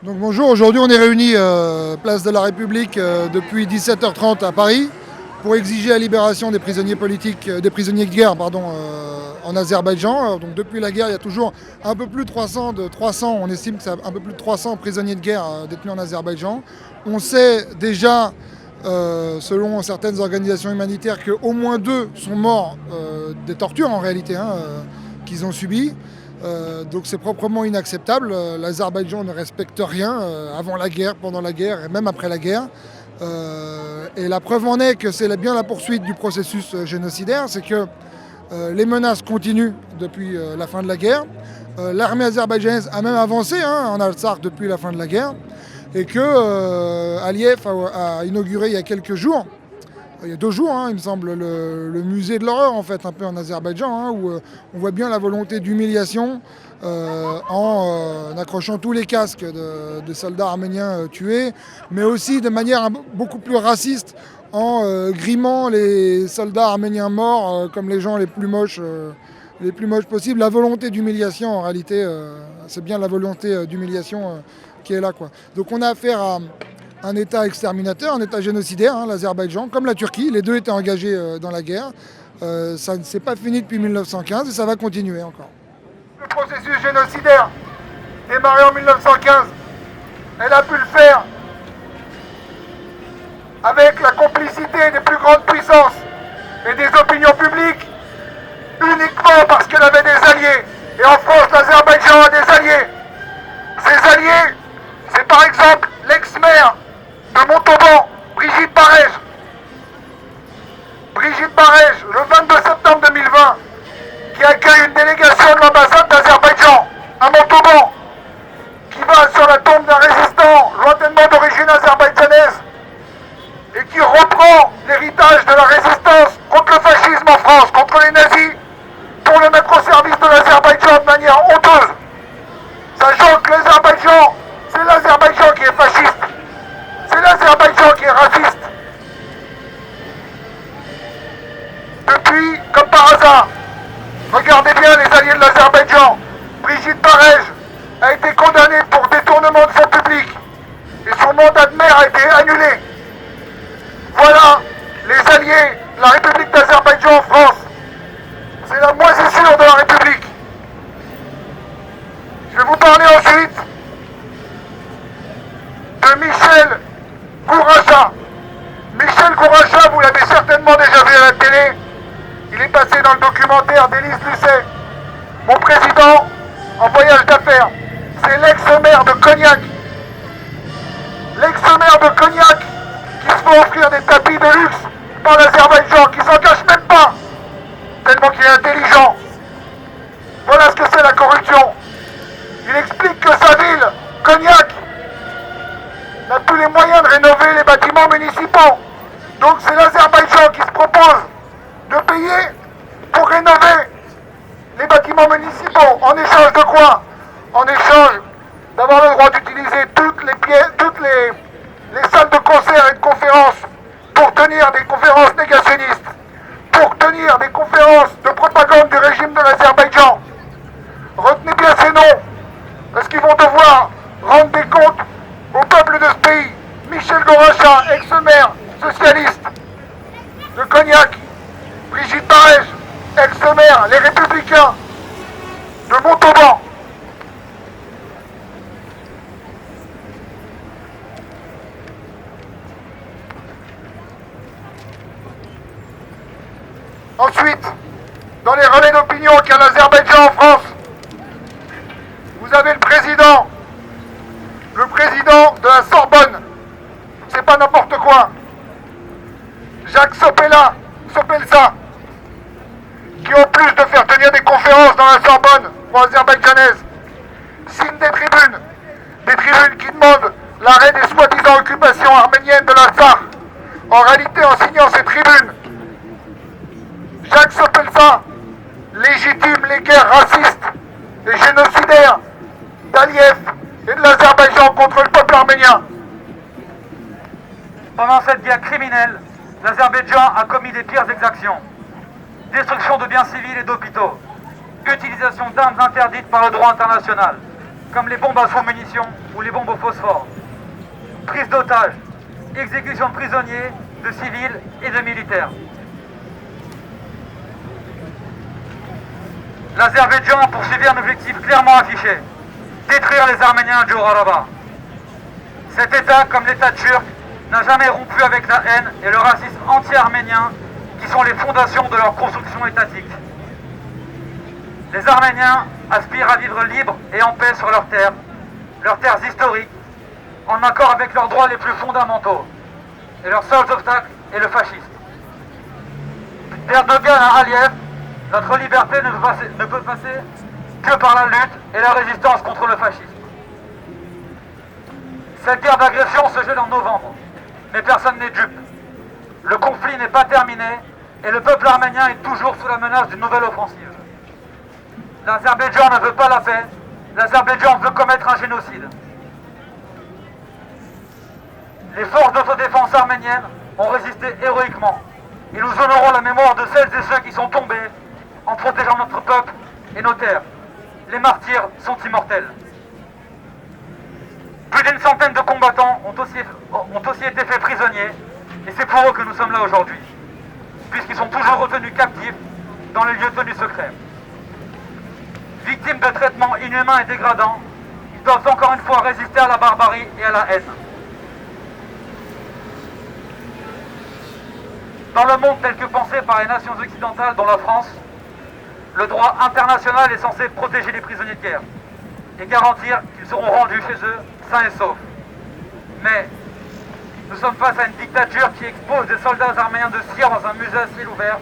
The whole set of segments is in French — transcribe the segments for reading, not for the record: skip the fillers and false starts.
Donc bonjour, aujourd'hui on est réunis place de la République depuis 17h30 à Paris pour exiger la libération des prisonniers politiques, des prisonniers de guerre en Azerbaïdjan. Donc depuis la guerre, il y a toujours un peu plus de 300, on estime que c'est un peu plus de 300 prisonniers de guerre détenus en Azerbaïdjan. On sait déjà, selon certaines organisations humanitaires, qu'au moins deux sont morts des tortures en réalité qu'ils ont subies. Donc c'est proprement inacceptable. L'Azerbaïdjan ne respecte rien avant la guerre, pendant la guerre et même après la guerre. Et la preuve en est que c'est bien la poursuite du processus génocidaire, c'est que les menaces continuent depuis la fin de la guerre. L'armée azerbaïdjanaise a même avancé en Artsakh depuis la fin de la guerre et que Aliyev a inauguré il y a quelques jours, il y a 2 jours, il me semble, le musée de l'horreur, en fait, un peu en Azerbaïdjan, où on voit bien la volonté d'humiliation en accrochant tous les casques de soldats arméniens tués, mais aussi de manière beaucoup plus raciste en grimant les soldats arméniens morts comme les gens les plus moches possibles. La volonté d'humiliation, en réalité, c'est bien la volonté d'humiliation qui est là, quoi. Donc on a affaire à un État exterminateur, un État génocidaire, l'Azerbaïdjan, comme la Turquie. Les deux étaient engagés dans la guerre. Ça ne s'est pas fini depuis 1915 et ça va continuer encore. Le processus génocidaire, démarré en 1915, elle a pu le faire avec la complicité des plus grandes puissances et des opinions publiques, uniquement parce qu'elle avait des alliés. Et en France, l'Azerbaïdjan a des alliés. Ces alliés, c'est par exemple l'ex-maire de Montauban, Brigitte Barège. Brigitte Barège, le 22 septembre 2020, qui accueille une délégation de l'ambassade d'Azerbaïdjan à Montauban, qui va sur la tombe d'un résistant lointainement d'origine azerbaïdjanaise et qui reprend l'héritage de la résistance contre le fascisme en France, contre les nazis, pour le mettre au service de l'Azerbaïdjan de manière honteuse. Sachant que l'Azerbaïdjan, c'est l'Azerbaïdjan qui est fasciste. C'est l'Azerbaïdjan qui est raciste. Depuis, comme par hasard, regardez bien les alliés de l'Azerbaïdjan. Brigitte Barège a été condamnée pour détournement de fonds publics et son mandat de maire a été annulé. Voilà les alliés de la République d'Azerbaïdjan en France. C'est la moisissure de la République. Je vais vous parler ensuite de Michel Gouracha. Michel Gouracha, vous l'avez certainement déjà vu à la télé. Il est passé dans le documentaire d'Élise Lucet, Mon président en voyage d'affaires. C'est l'ex-maire de Cognac. L'ex-maire de Cognac qui se fait offrir des tapis de luxe par l'Azerbaïdjan, qui s'en cache même pas, tellement qu'il est intelligent. Voilà ce que c'est la corruption. Il explique que sa ville, Cognac, n'a plus les moyens de rénover les bâtiments municipaux. Donc c'est l'Azerbaïdjan qui se propose de payer pour rénover les bâtiments municipaux. En échange de quoi? En échange d'avoir le droit d'utiliser toutes les salles de concert et de conférences pour tenir des conférences négationnistes, pour tenir des conférences de propagande du régime de l'Azerbaïdjan. Retenez bien ces noms, parce qu'ils vont devoir rendre des comptes au peuple de ce pays. Michel Gouracha, ex-maire socialiste de Cognac. Brigitte Barège, ex-maire, les Républicains de Montauban. Ensuite, dans les relais d'opinion qu'il y a en Azerbaïdjan en France, vous avez le président de la Sorbonne, c'est pas n'importe quoi, Jacques Sopelsa, qui en plus de faire tenir des conférences dans la Sorbonne azerbaïdjanaise, signe des tribunes qui demandent l'arrêt des soi-disant occupations arméniennes de l'Artsakh. En réalité, en signant ces tribunes, Jacques Sopelsa légitime les guerres racistes et génocidaires d'Aliyev et de l'Azerbaïdjan contre le peuple arménien. Pendant cette guerre criminelle, l'Azerbaïdjan a commis des pires exactions. Destruction de biens civils et d'hôpitaux. Utilisation d'armes interdites par le droit international. comme les bombes à sous-munitions ou les bombes au phosphore. Prise d'otages, exécution de prisonniers, de civils et de militaires. L'Azerbaïdjan a poursuivi un objectif clairement affiché, détruire les Arméniens du Haut-Karabakh. Cet État, comme l'État turc, n'a jamais rompu avec la haine et le racisme anti-arménien qui sont les fondations de leur construction étatique. Les Arméniens aspirent à vivre libres et en paix sur leurs terres historiques, en accord avec leurs droits les plus fondamentaux. Et leur seul obstacle est le fascisme. D'Erdogan à Aliyev, notre liberté ne peut passer que par la lutte et la résistance contre le fascisme. Cette guerre d'agression se gèle en novembre, mais personne n'est dupe. Le conflit n'est pas terminé et le peuple arménien est toujours sous la menace d'une nouvelle offensive. L'Azerbaïdjan ne veut pas la paix, l'Azerbaïdjan veut commettre un génocide. Les forces d'autodéfense arméniennes ont résisté héroïquement et nous honorons la mémoire de celles et ceux qui sont tombés en protégeant notre peuple et nos terres. Les martyrs sont immortels. Plus d'une centaine de combattants ont aussi été faits prisonniers et c'est pour eux que nous sommes là aujourd'hui, puisqu'ils sont toujours retenus captifs dans les lieux tenus secrets. Victimes de traitements inhumains et dégradants, ils doivent encore une fois résister à la barbarie et à la haine. Dans le monde tel que pensé par les nations occidentales, dont la France, le droit international est censé protéger les prisonniers de guerre et garantir qu'ils seront rendus chez eux sains et saufs. Mais nous sommes face à une dictature qui expose des soldats arméniens de cire dans un musée à ciel ouvert,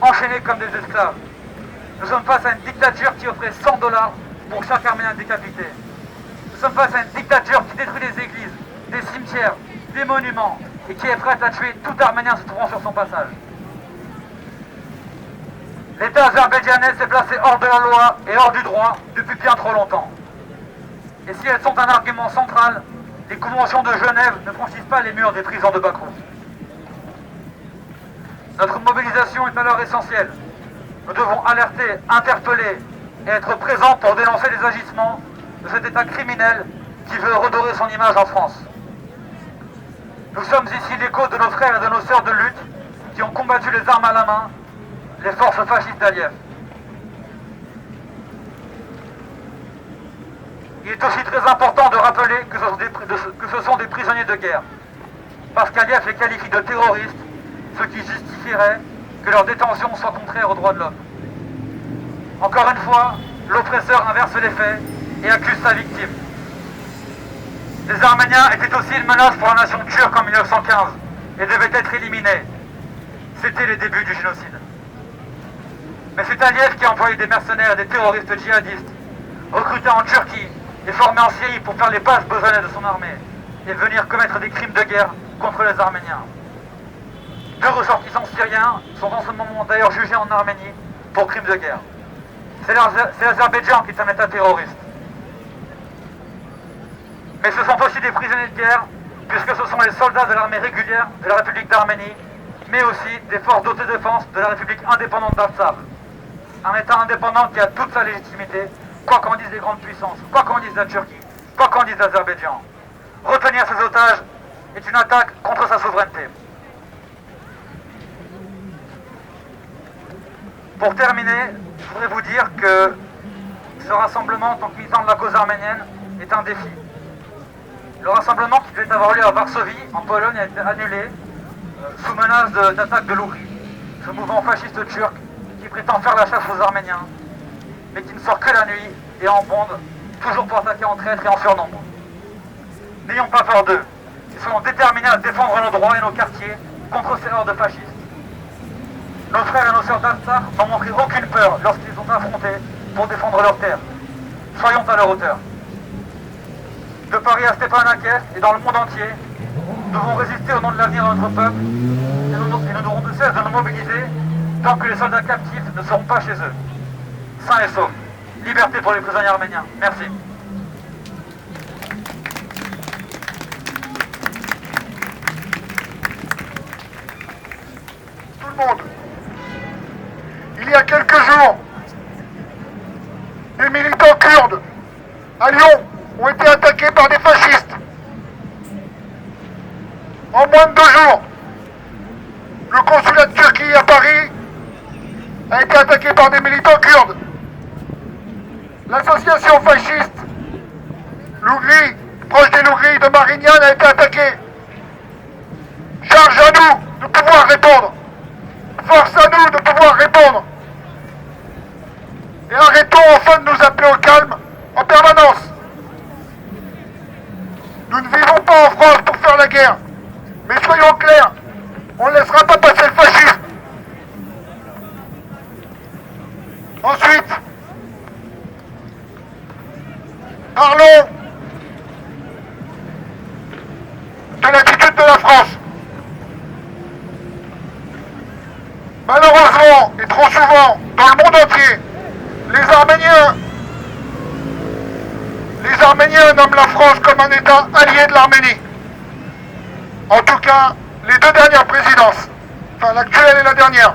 enchaînés comme des esclaves. Nous sommes face à une dictature qui offrait 100 $ pour chaque Arménien décapité. Nous sommes face à une dictature qui détruit des églises, des cimetières, des monuments et qui est prête à tuer tout Arménien se trouvant sur son passage. L'État azerbaïdjanais s'est placé hors de la loi et hors du droit depuis bien trop longtemps. Et si elles sont un argument central, les conventions de Genève ne franchissent pas les murs des prisons de Bakou. Notre mobilisation est alors essentielle. Nous devons alerter, interpeller et être présents pour dénoncer les agissements de cet État criminel qui veut redorer son image en France. Nous sommes ici l'écho de nos frères et de nos sœurs de lutte qui ont combattu les armes à la main, les forces fascistes d'Aliyev. Il est aussi très important de rappeler que ce sont des prisonniers de guerre, parce qu'Aliyev les qualifie de terroristes, ce qui justifierait que leur détention soit contraire aux droits de l'homme. Encore une fois, l'oppresseur inverse les faits et accuse sa victime. Les Arméniens étaient aussi une menace pour la nation turque en 1915 et devaient être éliminés. C'était les débuts du génocide. Mais c'est Aliyev qui a employé des mercenaires et des terroristes djihadistes, recrutés en Turquie et formés en Syrie pour faire les passes besognettes de son armée et venir commettre des crimes de guerre contre les Arméniens. 2 ressortissants syriens sont en ce moment d'ailleurs jugés en Arménie pour crimes de guerre. C'est l'Azerbaïdjan qui est un État terroriste. Mais ce sont aussi des prisonniers de guerre, puisque ce sont les soldats de l'armée régulière de la République d'Arménie, mais aussi des forces d'autodéfense de la République indépendante d'Artsakh. Un État indépendant qui a toute sa légitimité, quoi qu'en disent les grandes puissances, quoi qu'en dise la Turquie, quoi qu'en dise l'Azerbaïdjan. Retenir ces otages est une attaque contre sa souveraineté. Pour terminer, je voudrais vous dire que ce rassemblement, en tant que militant de la cause arménienne, est un défi. Le rassemblement qui devait avoir lieu à Varsovie, en Pologne, a été annulé sous menace d'attaque de l'Ouri, ce mouvement fasciste turc qui prétend faire la chasse aux Arméniens, mais qui ne sort que la nuit et en bande, toujours pour attaquer en traître et en surnombre. N'ayons pas peur d'eux. Ils seront déterminés à défendre nos droits et nos quartiers contre ces hordes fascistes. Nos frères et nos sœurs d'Artsakh n'ont montré aucune peur lorsqu'ils ont affronté pour défendre leurs terres. Soyons à leur hauteur. De Paris à Stepanakert et dans le monde entier, nous devons résister au nom de l'avenir de notre peuple et nous n'aurons de cesse de nous mobiliser tant que les soldats captifs ne seront pas chez eux. Sains et saufs. Liberté pour les prisonniers arméniens. Merci. Tout le monde. Il y a quelques jours, des militants kurdes à Lyon attaqué par des fascistes. En moins de 2 jours, le consulat de Turquie à Paris a été attaqué par des militants kurdes. L'association fasciste Lougri, proche des Lougri de Marignan, a été attaquée. Charge à nous de pouvoir répondre. Force à nous de pouvoir répondre. Et arrêtons enfin de nous appeler au calme en permanence. Nous ne vivons pas en France pour faire la guerre. Mais soyons clairs, on ne laissera pas passer le fascisme. Ensuite, parlons de l'attitude de la France. Malheureusement, et trop souvent, dans le monde entier, les Arméniens nomment la France comme un État allié de l'Arménie. En tout cas, les 2 dernières présidences, enfin l'actuelle et la dernière.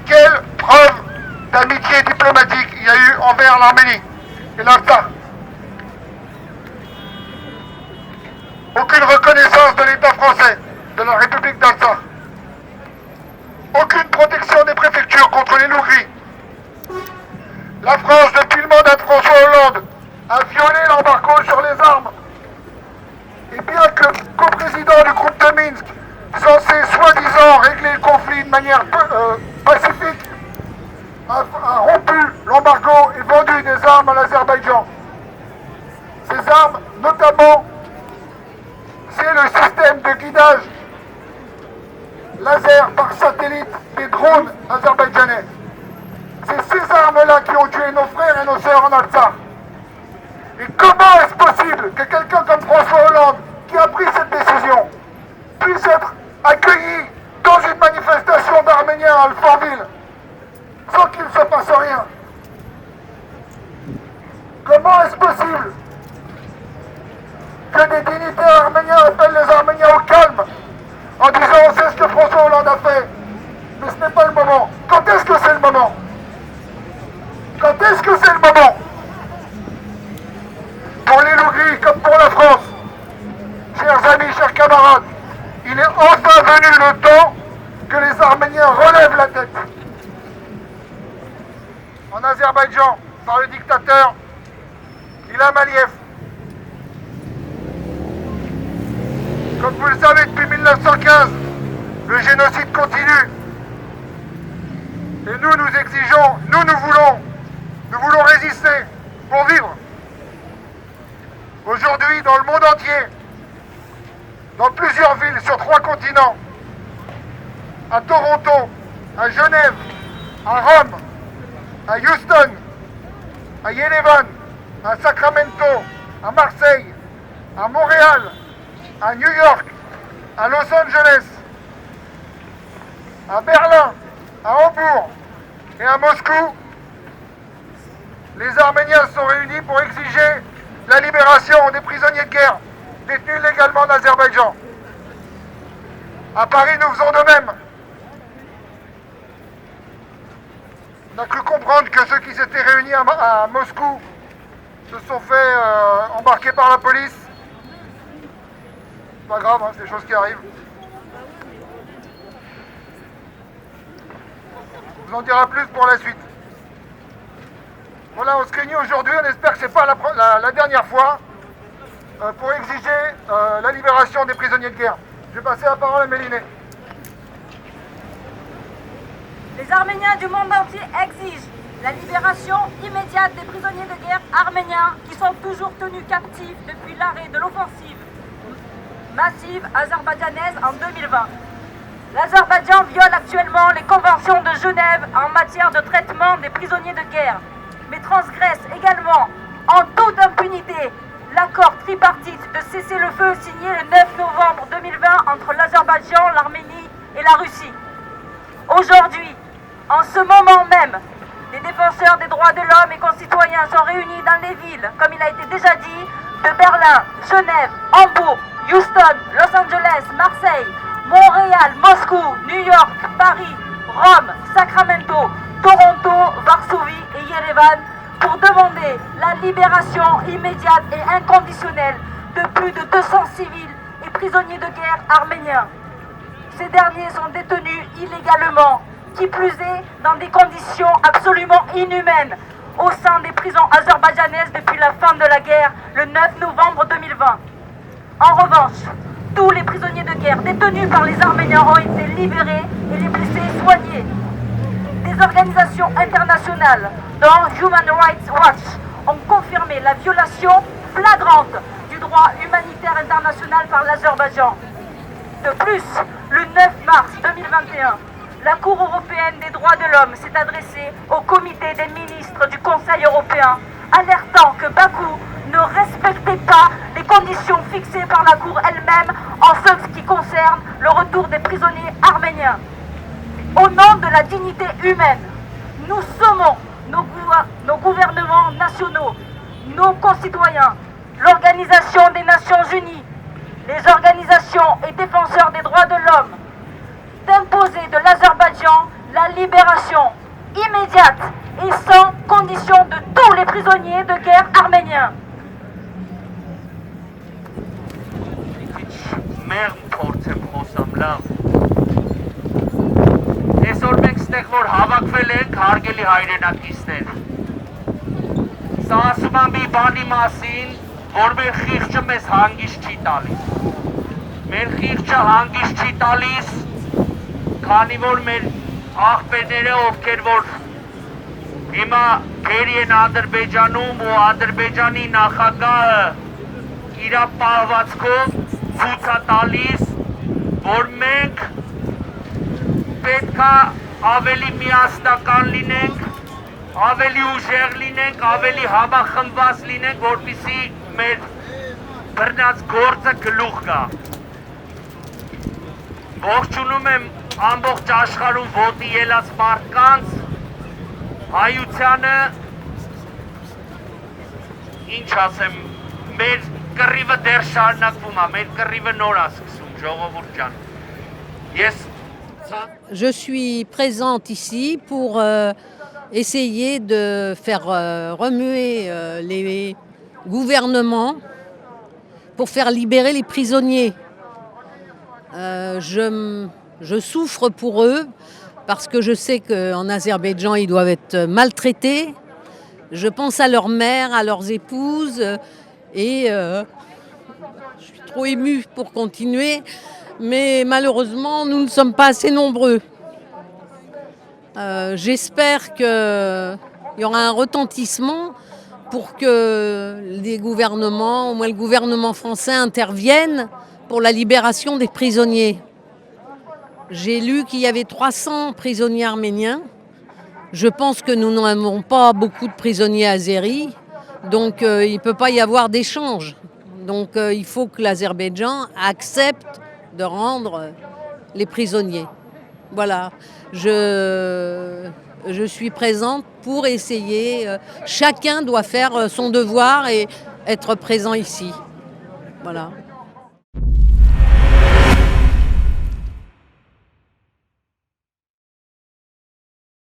Quelle preuve d'amitié diplomatique il y a eu envers l'Arménie et l'Artsakh? Aucune reconnaissance de l'État français, de la République d'Artsakh. Aucune protection des préfectures contre les Lougris. La France, depuis le mandat de François Hollande, a violé l'embargo sur les armes. Et bien que coprésident du groupe de Minsk, censé soi-disant régler le conflit de manière pacifique, a rompu l'embargo et vendu des armes à l'Azerbaïdjan. Ces armes, notamment, c'est le système de guidage laser par satellite des drones azerbaïdjanais. C'est ces armes-là qui ont tué nos frères et nos sœurs en Artsakh. Et comment est-ce possible que quelqu'un comme François Hollande, qui a pris cette décision, puisse être accueilli dans une manifestation d'Arméniens à Alfortville sans qu'il ne se passe rien? Comment est-ce possible que des dignitaires arméniens appellent les Arméniens au calme en disant c'est ce que François Hollande a fait, mais ce n'est pas le moment? Quand est-ce que c'est le moment? Quand est-ce que c'est le moment? Pour les Lougris comme pour la France, chers amis, chers camarades, il est enfin venu le temps que les Arméniens relèvent la tête. En Azerbaïdjan, par le dictateur Ilham Aliyev. Comme vous le savez, depuis 1915, le génocide continue. Et nous exigeons, nous voulons résister pour vivre. Aujourd'hui, dans le monde entier, dans plusieurs villes sur 3 continents, à Toronto, à Genève, à Rome, à Houston, à Yerevan, à Sacramento, à Marseille, à Montréal, à New York, à Los Angeles, à Berlin, à Hambourg et à Moscou, les Arméniens sont réunis pour exiger la libération des prisonniers de guerre détenus légalement en Azerbaïdjan. À Paris, nous faisons de même. On a cru comprendre que ceux qui s'étaient réunis à Moscou se sont fait embarquer par la police. C'est pas grave, hein, c'est des choses qui arrivent. On vous en dira plus pour la suite. Voilà, on se réunit aujourd'hui, on espère que ce n'est pas la dernière fois pour exiger la libération des prisonniers de guerre. Je vais passer la parole à Méliné. Les Arméniens du monde entier exigent la libération immédiate des prisonniers de guerre arméniens qui sont toujours tenus captifs depuis l'arrêt de l'offensive massive azerbaïdjanaise en 2020. L'Azerbaïdjan viole actuellement les conventions de Genève en matière de traitement des prisonniers de guerre, mais transgresse également en toute impunité l'accord tripartite de cessez-le-feu signé le 9 novembre 2020 entre l'Azerbaïdjan, l'Arménie et la Russie. Aujourd'hui, en ce moment même, les défenseurs des droits de l'homme et concitoyens sont réunis dans les villes, comme il a été déjà dit, de Berlin, Genève, Hambourg, Houston, Los Angeles, Marseille, Montréal, Moscou, New York, Paris, Rome, Sacramento, Toronto, Varsovie et Yerevan pour demander la libération immédiate et inconditionnelle de plus de 200 civils et prisonniers de guerre arméniens. Ces derniers sont détenus illégalement, qui plus est dans des conditions absolument inhumaines, au sein des prisons azerbaïdjanaises depuis la fin de la guerre, le 9 novembre 2020. En revanche, tous les prisonniers de guerre détenus par les Arméniens ont été libérés et les blessés soignés. Des organisations internationales, dont Human Rights Watch, ont confirmé la violation flagrante du droit humanitaire international par l'Azerbaïdjan. De plus, le 9 mars 2021, la Cour européenne des droits de l'homme s'est adressée au comité des ministres du Conseil européen, alertant que Bakou ne respectait pas les conditions fixées par la Cour elle-même en ce qui concerne le retour des prisonniers arméniens. Au nom de la dignité humaine, nous sommons nos gouvernements nationaux, nos concitoyens, l'Organisation des Nations Unies, les organisations et défenseurs des droits de l'homme, d'imposer de l'Azerbaïdjan la libération immédiate et sans condition de tous les prisonniers de guerre arméniens. Այսօր մենք ստեղ որ հավաքվել ենք հարգելի հայրենակիցներ։ Սա ասում եմ մի բանի մասին, որ մեր խիղճը մեզ հանգիստ չի տալիս։ Մեր խիղճը հանգիստ չի տալիս, քանի որ մեր աղբերները, ովքեր որ հիմա գերի են Ադրբեջանում ու Ադրբեջանի նախագահը իր պահվածքով ցույց է տալիս, որ մենք պետք է ավելի միասնական լինենք, ավելի ուժեղ լինենք, ավելի համախմբված լինենք, որպեսզի մեր բռնած գործը գլուխ գա։ Ողջունում եմ ամբողջ աշխարհում ոտի ելած մարդկանց, հայությանը, ինչ ասեմ, մեր կռիվը դեռ շարունակվում է, մեր կռիվը նոր է սկսում, ժողովուրդ ջան։ Je suis présente ici pour essayer de faire remuer les gouvernements pour faire libérer les prisonniers. Je souffre pour eux parce que je sais qu'en Azerbaïdjan, ils doivent être maltraités. Je pense à leurs mères, à leurs épouses et je suis trop émue pour continuer. Mais malheureusement, nous ne sommes pas assez nombreux. J'espère qu'il y aura un retentissement pour que les gouvernements, au moins le gouvernement français, interviennent pour la libération des prisonniers. J'ai lu qu'il y avait 300 prisonniers arméniens. Je pense que nous n'avons pas beaucoup de prisonniers azéris, donc il ne peut pas y avoir d'échange. Donc il faut que l'Azerbaïdjan accepte de rendre les prisonniers. Voilà, je suis présente pour essayer. Chacun doit faire son devoir et être présent ici. Voilà.